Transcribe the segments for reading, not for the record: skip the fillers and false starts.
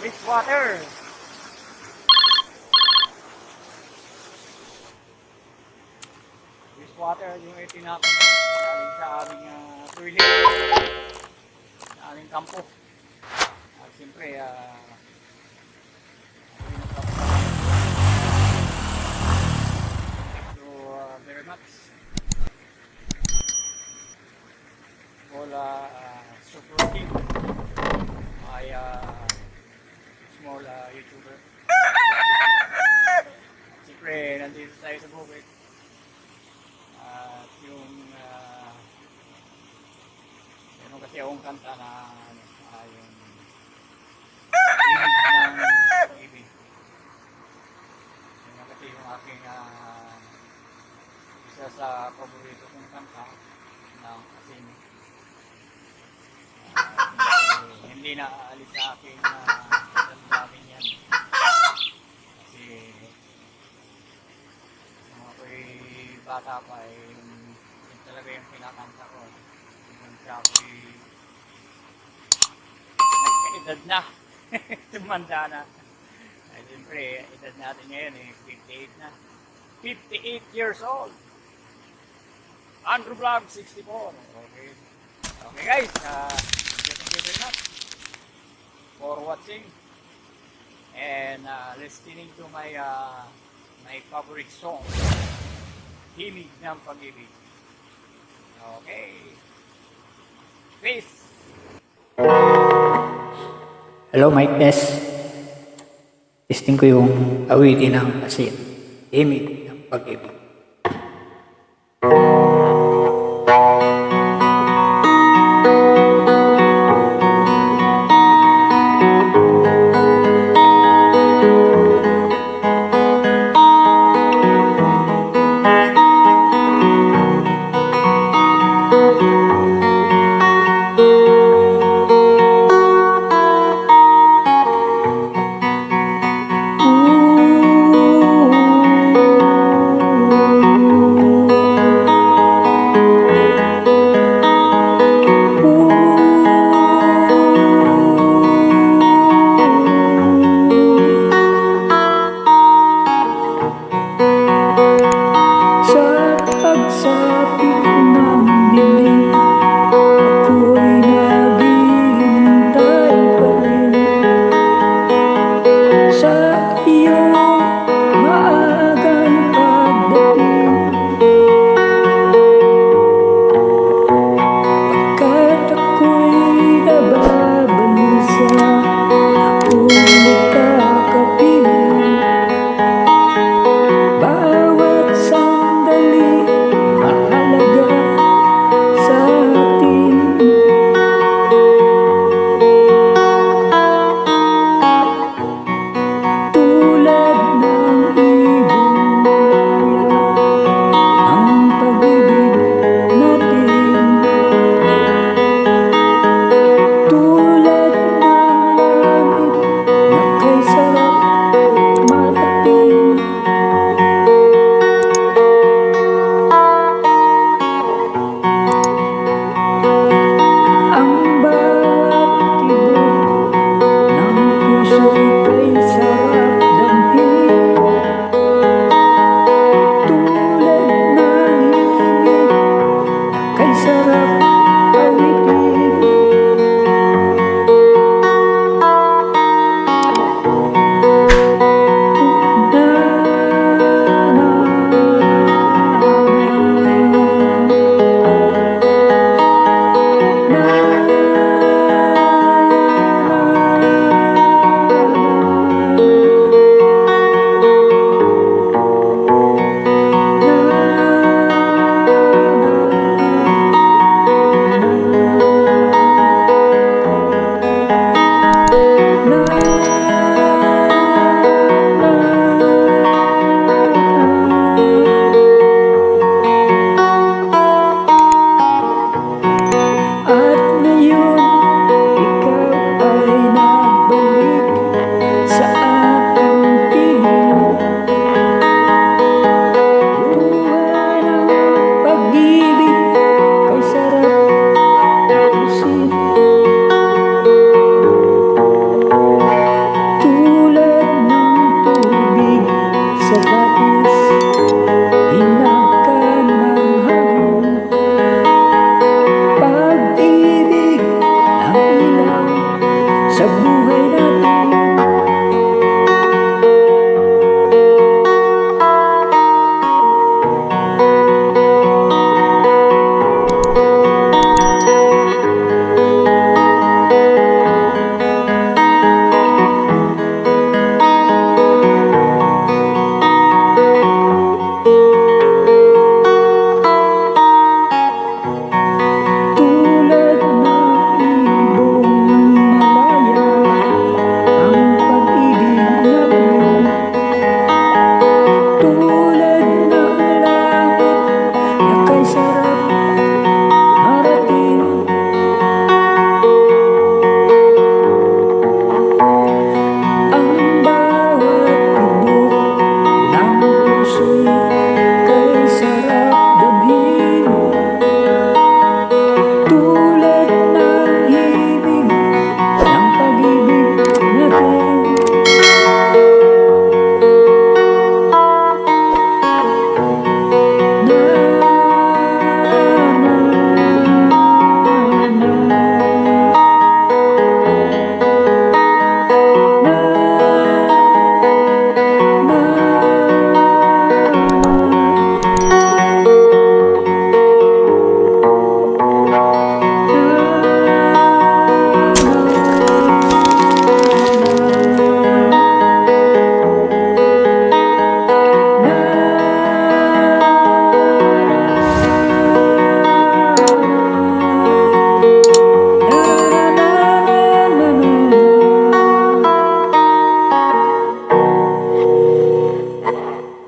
wastewater. Wastewater yung itinapon ko galing sa aming toilet, sa aming kampo. At siyempre, thank you very much all supporting my small YouTuber. Siyempre, nandito tayo sa bukid. At yung ano kasi akong kanta na yung Ibig. Yan kasi yung aking isa sa paborito kong kanta ng Asin. Hindi na aalis sa aking damdamin yan. Kasi nung ako'y bata pa yun talaga yung pinakanta ko. Yung siya ako'y nagka-edad na. Tumanda na. Ay, siyempre, edad natin ngayon 58 na. 58 years old. AndroVlog64. Okay. Okay guys, thank you very much for watching and listening to my my favorite song, Himig ng Pag-ibig. Okay. Peace. Hello, Mike Test. Testing ko yung awitin ng Asin. Himig ng Pag-ibig. sa buhay natin. Tulad ng ibong malaya ang pag-ibig natin. Tulad ng langit na kay sarap harating. Ang bawat tibok ng puso'y kay sarap damhin. Tulad ng himig ng pag-ibig natin.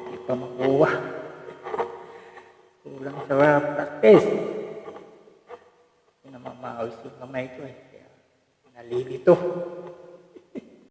Hindi pa makuha. Kulang sa practice. Hindi na mamawis yung kamay ko eh. Kaya nalilito.